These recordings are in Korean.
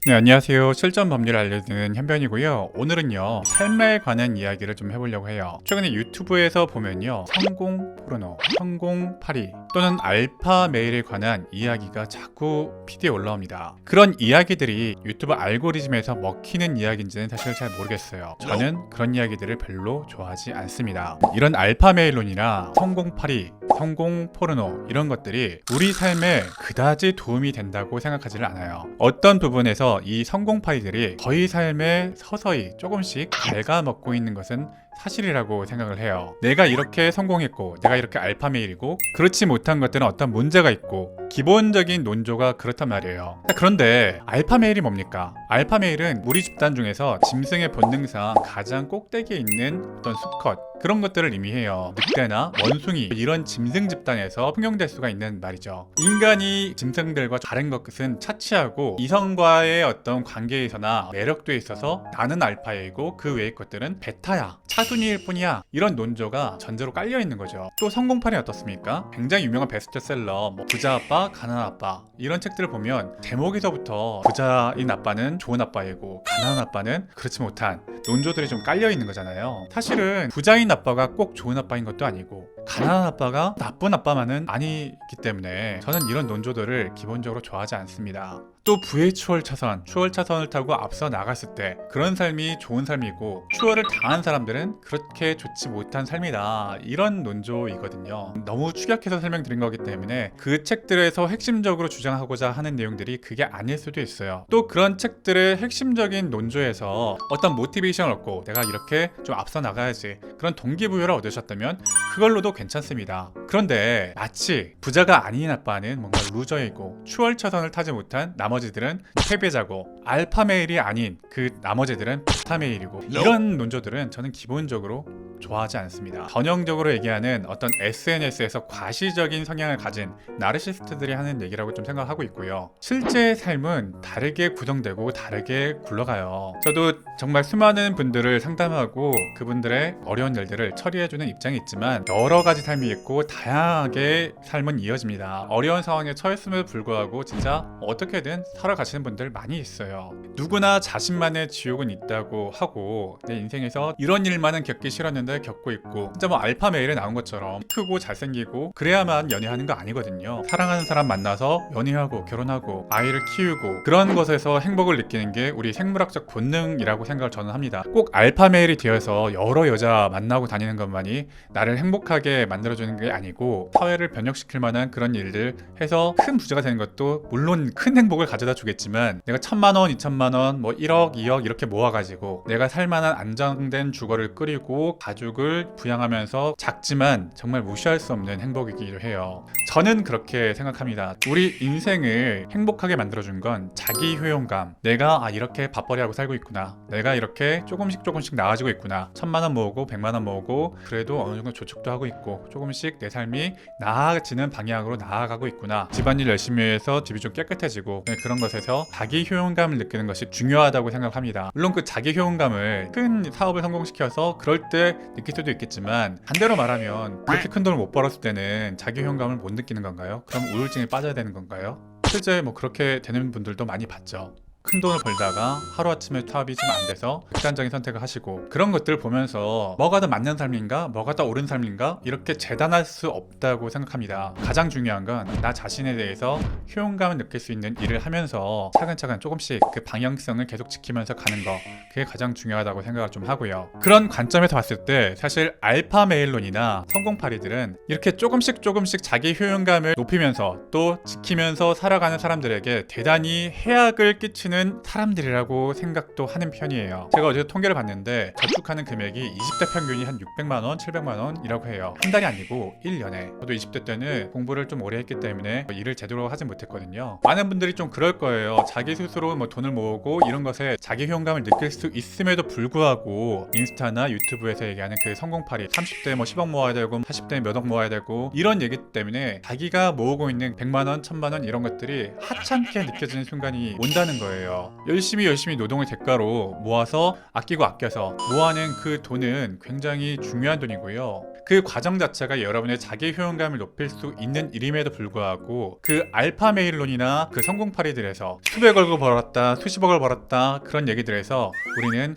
네, 안녕하세요. 실전 법률을 알려드리는 현변이고요. 오늘은요, 삶에 관한 이야기를 좀 해보려고 해요. 최근에 유튜브에서 보면요, 성공 포르노, 성공 파리 또는 알파 메일에 관한 이야기가 자꾸 피드에 올라옵니다. 그런 이야기들이 유튜브 알고리즘에서 먹히는 이야기인지는 사실 잘 모르겠어요. 저는 그런 이야기들을 별로 좋아하지 않습니다. 이런 알파 메일론이나 성공 파리, 성공 포르노 이런 것들이 우리 삶에 그다지 도움이 된다고 생각하지를 않아요. 어떤 부분에서 이 성공 파리들이 저희 삶에 서서히 조금씩 갉아먹고 있는 것은 사실이라고 생각을 해요. 내가 이렇게 성공했고 내가 이렇게 알파 메일이고 그렇지 못한 것들은 어떤 문제가 있고 기본적인 논조가 그렇단 말이에요. 그런데 알파 메일이 뭡니까? 알파 메일은 우리 집단 중에서 짐승의 본능상 가장 꼭대기에 있는 어떤 수컷 그런 것들을 의미해요. 늑대나 원숭이 이런 짐승 집단에서 통용될 수가 있는 말이죠. 인간이 짐승들과 다른 것은 차치하고 이성과의 어떤 관계에서나 매력도에 있어서 나는 알파이고 그 외의 것들은 베타야, 차순위일 뿐이야, 이런 논조가 전제로 깔려 있는 거죠. 또 성공판이 어떻습니까? 굉장히 유명한 베스트셀러 부자 아빠, 가난한 아빠 이런 책들을 보면 제목에서부터 부자인 아빠는 좋은 아빠이고 가난한 아빠는 그렇지 못한 논조들이 좀 깔려 있는 거잖아요. 사실은 부자인 아빠가 꼭 좋은 아빠인 것도 아니고 가난한 아빠가 나쁜 아빠만은 아니기 때문에 저는 이런 논조들을 기본적으로 좋아하지 않습니다. 또 부의 추월차선을 타고 앞서 나갔을 때 그런 삶이 좋은 삶이고 추월을 당한 사람들은 그렇게 좋지 못한 삶이다, 이런 논조이거든요. 너무 축약해서 설명드린 거기 때문에 그 책들에서 핵심적으로 주장하고자 하는 내용들이 그게 아닐 수도 있어요. 또 그런 책들의 핵심적인 논조에서 어떤 모티베이션을 얻고 내가 이렇게 좀 앞서 나가야지 그런 동기부여를 얻으셨다면 그걸로도 괜찮습니다. 그런데 마치 부자가 아닌 아빠는 뭔가 루저이고 추월차선을 타지 못한 나머지들은 패배자고 알파메일이 아닌 그 나머지들은 베타메일이고 이런 논조들은 저는 기본적으로 좋아하지 않습니다. 전형적으로 얘기하는 어떤 SNS에서 과시적인 성향을 가진 나르시스트들이 하는 얘기라고 좀 생각하고 있고요. 실제 삶은 다르게 구성되고 다르게 굴러가요. 저도 정말 수많은 분들을 상담하고 그분들의 어려운 일들을 처리해주는 입장이 있지만 여러 가지 삶이 있고 다양하게 삶은 이어집니다. 어려운 상황에 처했음에도 불구하고 진짜 어떻게든 살아가시는 분들 많이 있어요. 누구나 자신만의 지옥은 있다고 하고 내 인생에서 이런 일만은 겪기 싫었는데 겪고 있고 진짜 알파 메일에 나온 것처럼 크고 잘생기고 그래야만 연애하는 거 아니거든요. 사랑하는 사람 만나서 연애하고 결혼하고 아이를 키우고 그런 것에서 행복을 느끼는 게 우리 생물학적 본능이라고 생각을 저는 합니다. 꼭 알파 메일이 되어서 여러 여자 만나고 다니는 것만이 나를 행복하게 만들어주는 게 아니고 사회를 변혁시킬 만한 그런 일들 해서 큰 부자가 되는 것도 물론 큰 행복을 가져다 주겠지만 내가 1,000만원, 2,000만원, 1억, 2억 이렇게 모아가지고 내가 살만한 안정된 주거를 꾸리고 가족을 부양하면서 작지만 정말 무시할 수 없는 행복이기도 해요. 저는 그렇게 생각합니다. 우리 인생을 행복하게 만들어준 건 자기 효용감, 내가 이렇게 밥벌이하고 살고 있구나, 내가 이렇게 조금씩 나아지고 있구나, 1,000만원 모으고 100만원 모으고 그래도 어느 정도 저축도 하고 있고 조금씩 내 삶이 나아지는 방향으로 나아가고 있구나, 집안일 열심히 해서 집이 좀 깨끗해지고 그런 것에서 자기 효용감을 느끼는 것이 중요하다고 생각합니다. 물론 그 자기 효용감을 큰 사업을 성공시켜서 그럴 때 느낄 수도 있겠지만 반대로 말하면 그렇게 큰 돈을 못 벌었을 때는 자기 효용감을 못 느끼는 건가요? 그럼 우울증에 빠져야 되는 건가요? 실제 그렇게 되는 분들도 많이 봤죠. 큰 돈을 벌다가 하루아침에 타업이 좀 안 돼서 극단적인 선택을 하시고 그런 것들을 보면서 뭐가 더 맞는 삶인가? 뭐가 더 옳은 삶인가? 이렇게 재단할 수 없다고 생각합니다. 가장 중요한 건 나 자신에 대해서 효용감을 느낄 수 있는 일을 하면서 차근차근 조금씩 그 방향성을 계속 지키면서 가는 거, 그게 가장 중요하다고 생각을 좀 하고요. 그런 관점에서 봤을 때 사실 알파 메일론이나 성공파리들은 이렇게 조금씩 자기 효용감을 높이면서 또 지키면서 살아가는 사람들에게 대단히 해악을 끼치는 사람들이라고 생각도 하는 편이에요. 제가 어제 통계를 봤는데 저축하는 금액이 20대 평균이 한 600만원, 700만원이라고 해요. 한 달이 아니고 1년에. 저도 20대 때는 공부를 좀 오래 했기 때문에 일을 제대로 하지 못했거든요. 많은 분들이 좀 그럴 거예요. 자기 스스로 돈을 모으고 이런 것에 자기 효용감을 느낄 수 있음에도 불구하고 인스타나 유튜브에서 얘기하는 그 성공파리 30대 10억 모아야 되고 40대 몇 억 모아야 되고 이런 얘기 때문에 자기가 모으고 있는 100만원, 1000만원 이런 것들이 하찮게 느껴지는 순간이 온다는 거예요. 열심히 노동의 대가로 모아서 아끼고 아껴서 모아낸 그 돈은 굉장히 중요한 돈이고요. 그 과정 자체가 여러분의 자기 효용감을 높일 수 있는 일임에도 불구하고 그 알파 메일론이나 그 성공파리들에서 수백억을 벌었다, 수십억을 벌었다 그런 얘기들에서 우리는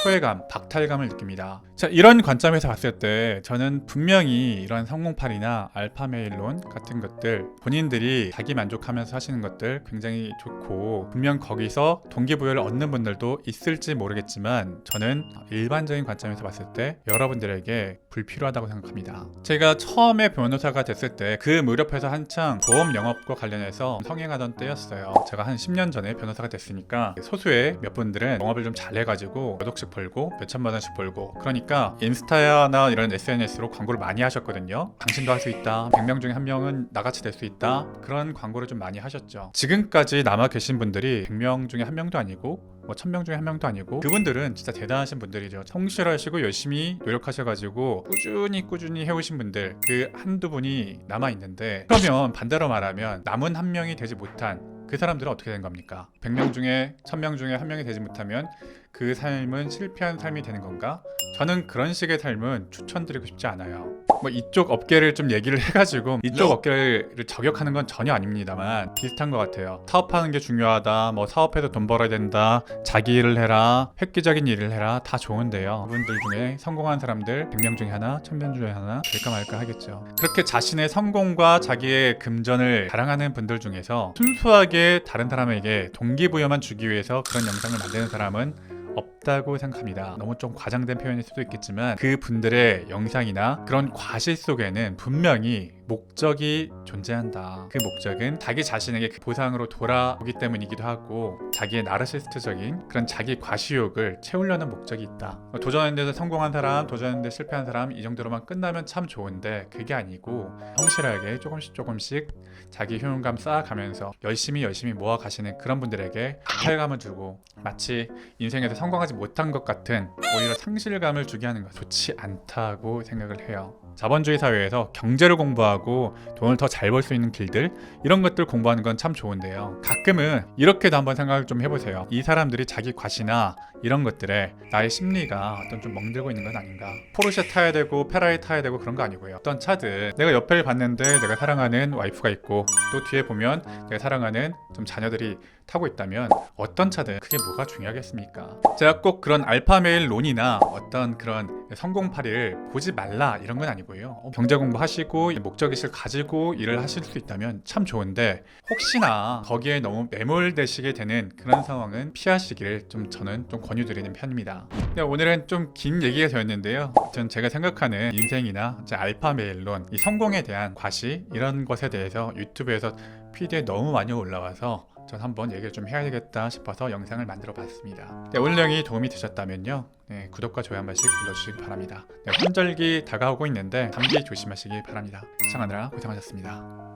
소외감, 박탈감을 느낍니다. 자, 이런 관점에서 봤을 때 저는 분명히 이런 성공팔이나 알파메일론 같은 것들 본인들이 자기 만족하면서 하시는 것들 굉장히 좋고 분명 거기서 동기부여를 얻는 분들도 있을지 모르겠지만 저는 일반적인 관점에서 봤을 때 여러분들에게 불필요하다고 생각합니다. 제가 처음에 변호사가 됐을 때 그 무렵에서 한창 보험 영업과 관련해서 성행하던 때였어요. 제가 한 10년 전에 변호사가 됐으니까 소수의 몇 분들은 영업을 좀 잘해가지고 몇 억씩 벌고 몇 천만 원씩 벌고 그러니까 인스타나 이런 SNS로 광고를 많이 하셨거든요. 당신도 할 수 있다. 100명 중에 한 명은 나같이 될 수 있다. 그런 광고를 좀 많이 하셨죠. 지금까지 남아 계신 분들이 100명 중에 한 명도 아니고 뭐 1000명 중에 한 명도 아니고 그분들은 진짜 대단하신 분들이죠. 성실하시고 열심히 노력하셔가지고 꾸준히 해오신 분들 그 한두 분이 남아있는데 그러면 반대로 말하면 남은 한 명이 되지 못한 그 사람들은 어떻게 된 겁니까? 100명 중에 1000명 중에 한 명이 되지 못하면 그 삶은 실패한 삶이 되는 건가? 저는 그런 식의 삶은 추천드리고 싶지 않아요. 뭐 이쪽 업계를 좀 얘기를 해가지고 이쪽 업계를 저격하는 건 전혀 아닙니다만 비슷한 것 같아요. 사업하는 게 중요하다, 뭐 사업해서 돈 벌어야 된다, 자기 일을 해라, 획기적인 일을 해라 다 좋은데요. 그분들 중에 성공한 사람들 100명 중에 하나, 1000명 중에 하나 될까 말까 하겠죠. 그렇게 자신의 성공과 자기의 금전을 자랑하는 분들 중에서 순수하게 다른 사람에게 동기부여만 주기 위해서 그런 영상을 만드는 사람은 없다고 생각합니다. 너무 좀 과장된 표현일 수도 있겠지만 그 분들의 영상이나 그런 과실 속에는 분명히 목적이 존재한다. 그 목적은 자기 자신에게 그 보상으로 돌아오기 때문이기도 하고 자기의 나르시스트적인 그런 자기 과시욕을 채우려는 목적이 있다. 도전하는 데서 성공한 사람, 도전하는 데 실패한 사람 이 정도로만 끝나면 참 좋은데 그게 아니고 성실하게 조금씩 자기 효용감 쌓아가면서 열심히 모아 가시는 그런 분들에게 박탈감을 주고 마치 인생에서 성공하지 못한 것 같은 오히려 상실감을 주게 하는 것 좋지 않다고 생각을 해요. 자본주의 사회에서 경제를 공부하고 돈을 더 잘 벌 수 있는 길들 이런 것들 공부하는 건 참 좋은데요. 가끔은 이렇게도 한번 생각을 좀 해보세요. 이 사람들이 자기 과시나 이런 것들에 나의 심리가 어떤 좀 멍들고 있는 건 아닌가. 포르쉐 타야 되고 페라리 타야 되고 그런 거 아니고요. 어떤 차들 내가 옆에 봤는데 내가 사랑하는 와이프가 있고 또 뒤에 보면 내가 사랑하는 좀 자녀들이 타고 있다면 어떤 차든 그게 뭐가 중요하겠습니까? 제가 꼭 그런 알파메일론이나 어떤 그런 성공파리를 보지 말라 이런 건 아니고요. 경제 공부하시고 목적의식을 가지고 일을 하실 수 있다면 참 좋은데 혹시나 거기에 너무 매몰되시게 되는 그런 상황은 피하시기를 저는 좀 권유드리는 편입니다. 오늘은 좀 긴 얘기가 되었는데요. 전 제가 생각하는 인생이나 알파메일론, 이 성공에 대한 과시 이런 것에 대해서 유튜브에서 피드에 너무 많이 올라와서 전 한번 얘기를 좀 해야 되겠다 싶어서 영상을 만들어 봤습니다. 오늘 내용이 도움이 되셨다면요. 구독과 좋아요 한 번씩 눌러주시기 바랍니다. 환절기 다가오고 있는데 감기 조심하시기 바랍니다. 시청하느라 고생하셨습니다.